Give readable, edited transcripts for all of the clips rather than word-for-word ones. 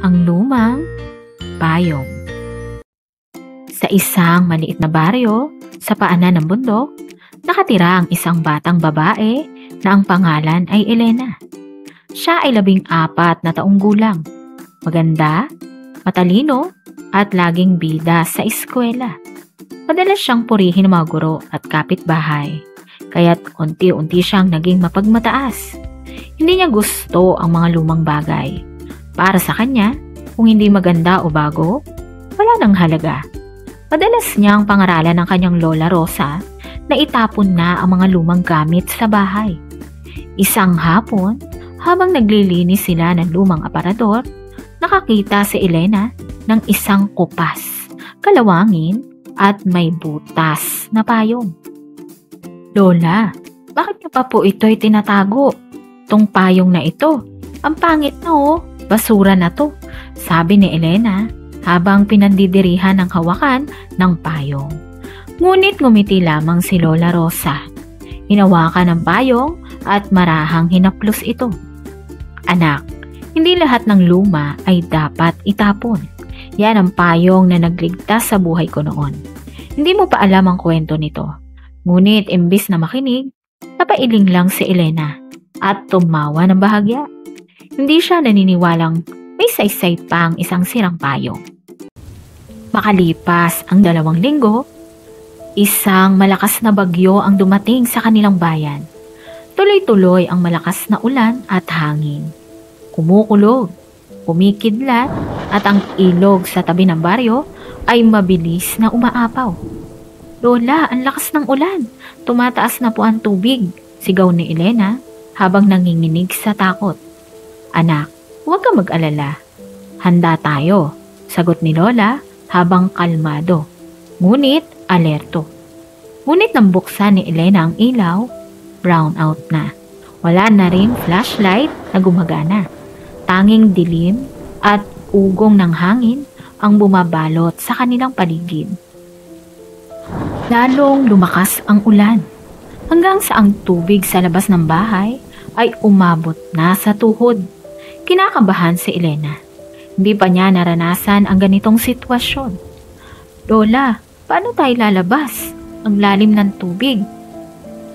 Ang lumang payong. Sa isang maliit na baryo, sa paanan ng bundok, nakatira ang isang batang babae na ang pangalan ay Elena. Siya ay 14 na taong gulang, maganda, matalino, at laging bida sa eskwela. Madalas siyang purihin ng mga guro at kapitbahay, kaya't unti-unti siyang naging mapagmataas. Hindi niya gusto ang mga lumang bagay. Para sa kanya, kung hindi maganda o bago, wala nang halaga. Madalas niyang pangaralan ng kanyang Lola Rosa na itapon na ang mga lumang gamit sa bahay. Isang hapon, habang naglilinis sila ng lumang aparador, nakakita si Elena ng isang kupas, kalawangin at may butas na payong. "Lola, bakit niyo pa po ito'y tinatago? Tong payong na ito, ang pangit na oh, basura na to," sabi ni Elena habang pinandidirihan ng hawakan ng payong. Ngunit ngumiti lamang si Lola Rosa. Hinawakan ng payong at marahang hinaplos ito. "Anak, hindi lahat ng luma ay dapat itapon. Yan ang payong na nagligtas sa buhay ko noon. Hindi mo pa alam ang kwento nito." Ngunit imbis na makinig, napailing lang si Elena at tumawa ng bahagya. Hindi siya naniniwalang may saysay pa ang isang sirang payong. Makalipas ang 2 linggo, isang malakas na bagyo ang dumating sa kanilang bayan. Tuloy-tuloy ang malakas na ulan at hangin. Kumukulog, kumikidlat, at ang ilog sa tabi ng baryo ay mabilis na umaapaw. "Lola, ang lakas ng ulan. Tumataas na po ang tubig," sigaw ni Elena habang nanginginig sa takot. "Anak, huwag kang mag-alala. Handa tayo," sagot ni Lola habang kalmado, ngunit alerto. Ngunit nang buksan ni Elena ang ilaw, brown out na. Wala na rin flashlight na gumagana. Tanging dilim at ugong ng hangin ang bumabalot sa kanilang paligid. Lalong lumakas ang ulan hanggang sa ang tubig sa labas ng bahay ay umabot na sa tuhod. Kinakabahan si Elena. Hindi pa niya naranasan ang ganitong sitwasyon. "Lola, paano tayo lalabas? Ang lalim ng tubig."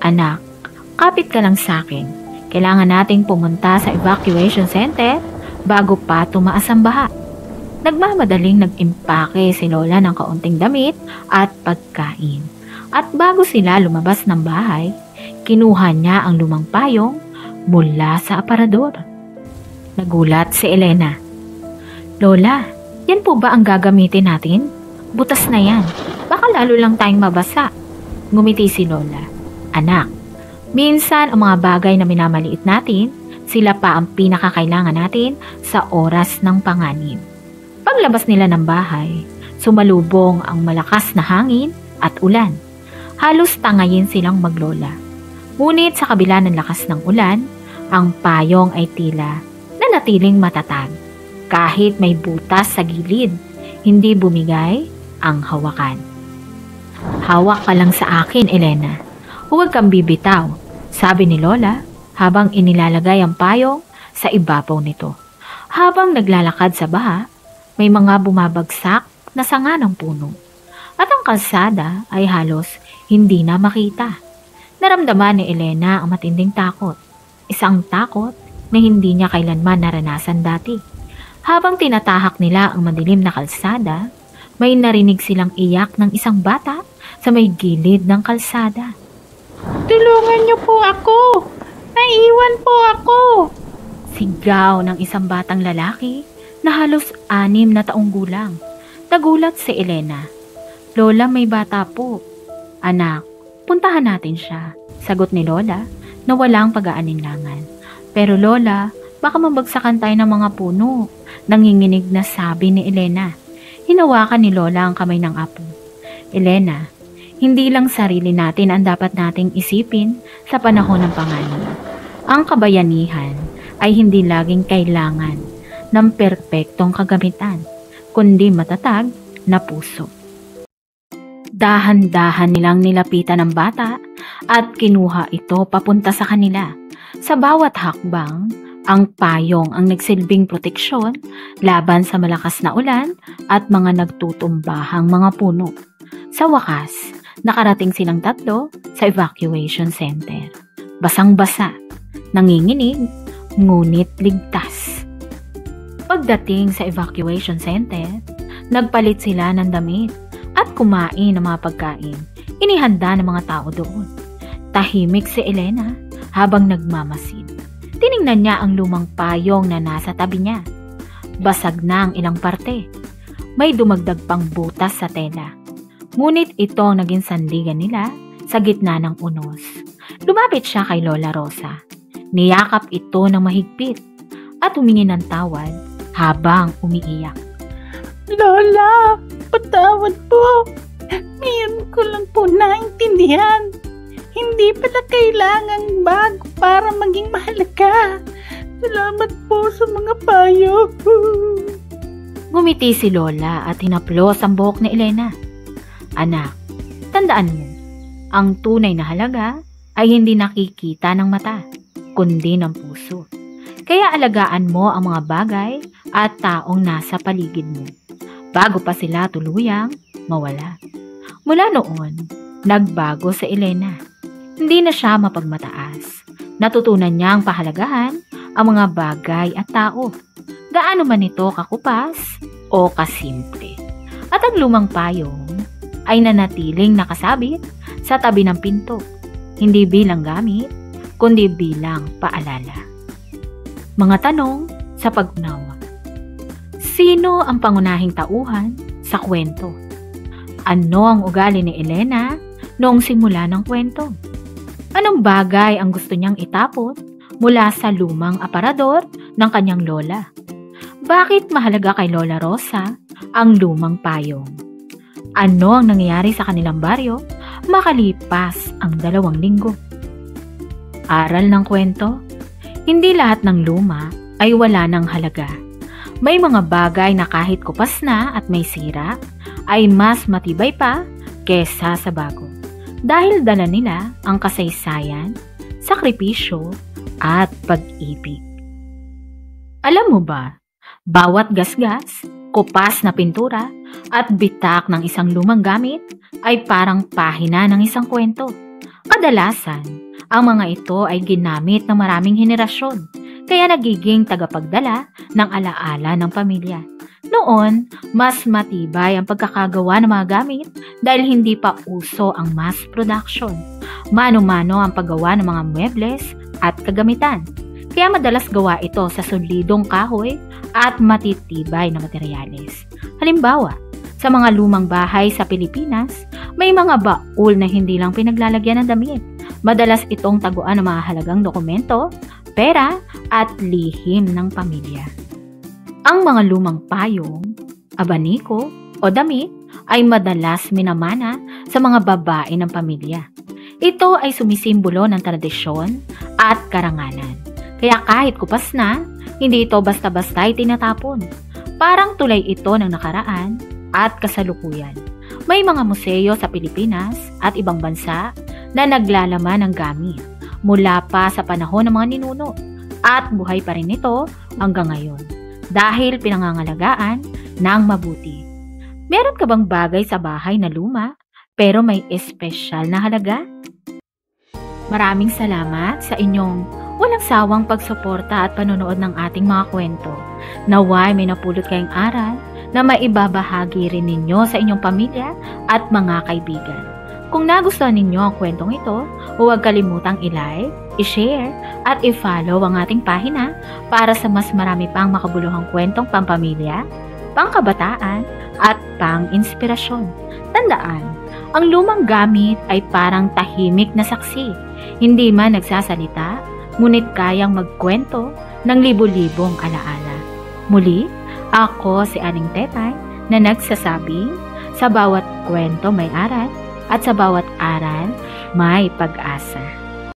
"Anak, kapit ka lang sa akin. Kailangan nating pumunta sa evacuation center bago pa tumaas ang baha." Nagmamadaling nag-impake si Lola ng kaunting damit at pagkain. At bago sila lumabas ng bahay, kinuha niya ang lumang payong mula sa aparador. Nagulat si Elena. "Lola, yan po ba ang gagamitin natin? Butas na yan. Baka lalo lang tayong mabasa." Ngumiti si Lola. "Anak, minsan ang mga bagay na minamaliit natin, sila pa ang pinakakailangan natin sa oras ng panganib." Paglabas nila ng bahay, sumalubong ang malakas na hangin at ulan. Halos tangayin silang maglola. Ngunit sa kabila ng lakas ng ulan, ang payong ay tila nanatiling matatag. Kahit may butas sa gilid, hindi bumigay ang hawakan. "Hawak ka lang sa akin, Elena. Huwag kang bibitaw," sabi ni Lola habang inilalagay ang payong sa ibabaw nito. Habang naglalakad sa baha, may mga bumabagsak na sanga ng puno. At ang kalsada ay halos hindi na makita. Naramdaman ni Elena ang matinding takot. Isang takot na hindi niya kailanman naranasan dati. Habang tinatahak nila ang madilim na kalsada, may narinig silang iyak ng isang bata sa may gilid ng kalsada. "Tulungan niyo po ako! Naiwan po ako!" Sigaw ng isang batang lalaki na halos 6 na taong gulang. Nagulat si Elena. "Lola, may bata po." "Anak, puntahan natin siya," sagot ni Lola na walang pag-aalinlangan. "Pero Lola, baka mabagsakan tayo ng mga puno," nanginginig na sabi ni Elena. Hinawakan ni Lola ang kamay ng apo. "Elena, hindi lang sarili natin ang dapat nating isipin sa panahon ng panganib. Ang kabayanihan ay hindi laging kailangan ng perpektong kagamitan, kundi matatag na puso." Dahan-dahan nilang nilapitan ang bata at kinuha ito papunta sa kanila. Sa bawat hakbang, Ang payong ang nagsilbing proteksyon laban sa malakas na ulan at mga nagtutumbahang mga puno. Sa wakas, nakarating silang tatlo sa evacuation center. Basang-basa, nanginginig, ngunit ligtas. Pagdating sa evacuation center, nagpalit sila ng damit at kumain ng mga pagkain. Inihanda ng mga tao doon. Tahimik si Elena habang nagmamasid. Tiningnan niya ang lumang payong na nasa tabi niya. Basag na ang ilang parte. May dumagdag pang butas sa tela. Ngunit ito ang naging sandigan nila sa gitna ng unos. Lumapit siya kay Lola Rosa. Niyakap ito ng mahigpit at humingi ng tawad habang umiiyak. Lola, patawad po. Ngayon ko lang po naintindihan. Hindi pala kailangang bago para maging mahalaga. Salamat po sa mga payo. Ngumiti si Lola at hinaplos ang buhok ni Elena. Anak, tandaan mo, ang tunay na halaga ay hindi nakikita ng mata, kundi ng puso. Kaya alagaan mo ang mga bagay at taong nasa paligid mo, bago pa sila tuluyang mawala. Mula noon, nagbago si Elena. Hindi na siya mapagmataas. Natutunan niya ang pahalagahan ang mga bagay at tao, gaano man ito kakupas o kasimple. At ang lumang payong ay nanatiling nakasabit sa tabi ng pinto, hindi bilang gamit, kundi bilang paalala. Mga tanong sa pag-unawa. Sino ang pangunahing tauhan sa kwento? Ano ang ugali ni Elena noong simula ng kwento? Anong bagay ang gusto niyang itapon mula sa lumang aparador ng kanyang lola? Bakit mahalaga kay Lola Rosa ang lumang payong? Ano ang nangyayari sa kanilang baryo makalipas ang 2 linggo? Aral ng kwento? Hindi lahat ng luma ay wala ng halaga. May mga bagay na kahit kupas na at may sira ay mas matibay pa kesa sa bago. Dahil dala nila ang kasaysayan, sakripisyo, at pag-ibig. Alam mo ba, bawat gasgas, kupas na pintura, at bitak ng isang lumang gamit ay parang pahina ng isang kwento. Kadalasan, ang mga ito ay ginamit ng maraming henerasyon, kaya nagiging tagapagdala ng alaala ng pamilya. Noon, mas matibay ang pagkakagawa ng mga gamit dahil hindi pa uso ang mass production. Mano-mano ang paggawa ng mga muebles at kagamitan. Kaya madalas gawa ito sa solidong kahoy at matitibay na materyales. Halimbawa, sa mga lumang bahay sa Pilipinas, may mga baul na hindi lang pinaglalagyan ng damit. Madalas itong taguan ng mga halagang dokumento, pera at lihim ng pamilya. Ang mga lumang payong, abaniko o damit ay madalas minamana sa mga babae ng pamilya. Ito ay sumisimbolo ng tradisyon at karangalan. Kaya kahit kupas na, hindi ito basta-basta itinatapon. Parang tulay ito ng nakaraan at kasalukuyan. May mga museo sa Pilipinas at ibang bansa na naglalaman ng gamit mula pa sa panahon ng mga ninuno at buhay pa rin ito hanggang ngayon. Dahil pinangangalagaan ng mabuti. Meron ka bang bagay sa bahay na luma pero may espesyal na halaga? Maraming salamat sa inyong walang sawang pagsuporta at panonood ng ating mga kwento. Naway may napulot kayong aral na maibabahagi rin ninyo sa inyong pamilya at mga kaibigan. Kung nagustuhan ninyo ang kwentong ito, huwag kalimutang i-like, i-share, at i-follow ang ating pahina para sa mas marami pang makabuluhang kwentong pampamilya, pangkabataan, at pang-inspirasyon. Tandaan, ang lumang gamit ay parang tahimik na saksi. Hindi man nagsasalita, ngunit kayang magkwento ng libu-libong alaala. Muli, ako si Aling Tetay na nagsasabing, sa bawat kwento may aral, at sa bawat aral may pag-asa.